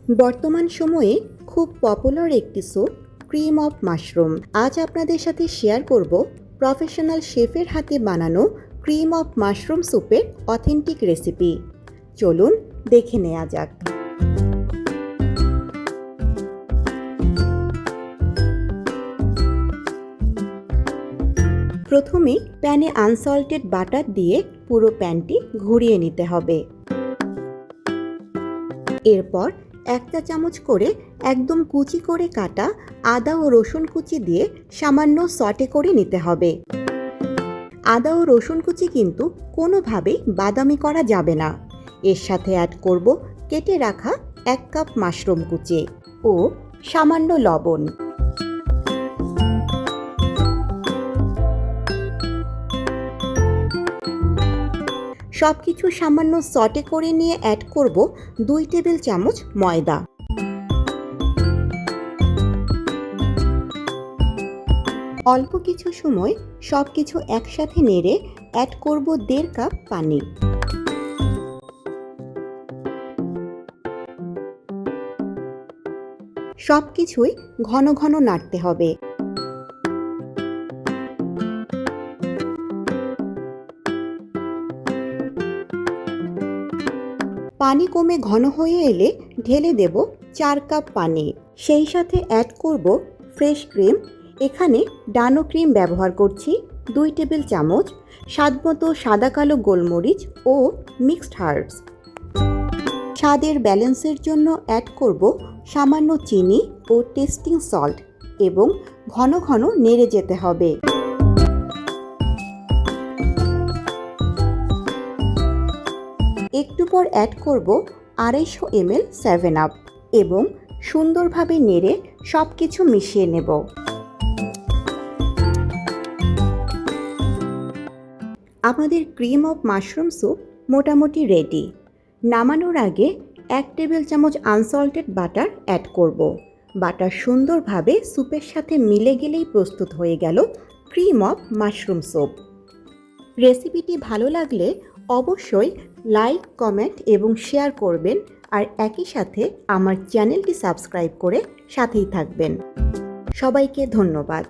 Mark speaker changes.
Speaker 1: বর্তমান সময়ে খুব পপুলার একটি স্যুপ ক্রিম অফ মাশরুম। আজ আপনাদের সাথে শেয়ার করব প্রফেশনাল শেফের হাতে বানানো ক্রিম অফ মাশরুম স্যুপের অথেন্টিক রেসিপি। চলুন দেখে নেওয়া যাক। প্রথমে প্যানে আনসল্টেড বাটার দিয়ে পুরো প্যানটি ঘুরিয়ে নিতে হবে। এরপর 1 চা চামচ করে একদম কুচি করে কাটা আদা ও রসুন কুচি দিয়ে সামান্য সটে করে নিতে হবে। আদা ও রসুন কুচি কিন্তু কোনোভাবেই বাদামি করা যাবে না। এর সাথে অ্যাড করব কেটে রাখা 1 কাপ মাশরুম কুচি ও সামান্য লবণ। সব কিছু সামান্য সটে করে নিয়ে অ্যাড করব 2 টেবিল চামচ ময়দা। অল্প কিছু সময় সব কিছু একসাথে নেড়ে অ্যাড করব 1.5 কাপ পানি। সব কিছুই ঘন ঘন নাড়তে হবে। পানি কমে ঘন হয়ে এলে ঢেলে দেব 4 কাপ পানি। সেই সাথে অ্যাড করব ফ্রেশ ক্রিম। এখানে ডানো ক্রিম ব্যবহার করছি 2 টেবিল চামচ, স্বাদমতো সাদা কালো গোলমরিচ ও মিক্সড হার্বস। স্বাদের ব্যালেন্সের জন্য অ্যাড করব সামান্য চিনি ও টেস্টিং সল্ট এবং ঘন ঘন নেড়ে যেতে হবে। একটু পর অ্যাড করব 250 ml 7 আপ এবং সুন্দরভাবে নেড়ে সব কিছু মিশিয়ে নেব। আমাদের ক্রিম অফ মাশরুম স্যুপ মোটামুটি রেডি। নামানোর আগে 1 টেবিল চামচ আনসল্টেড বাটার অ্যাড করব। বাটার সুন্দরভাবে স্যুপের সাথে মিলে গেলেই প্রস্তুত হয়ে গেল ক্রিম অফ মাশরুম স্যুপ। রেসিপিটি ভালো লাগলে অবশ্যই লাইক, কমেন্ট এবং শেয়ার করবেন আর একই সাথে আমার চ্যানেলটি সাবস্ক্রাইব করে সাথেই থাকবেন। সবাইকে ধন্যবাদ।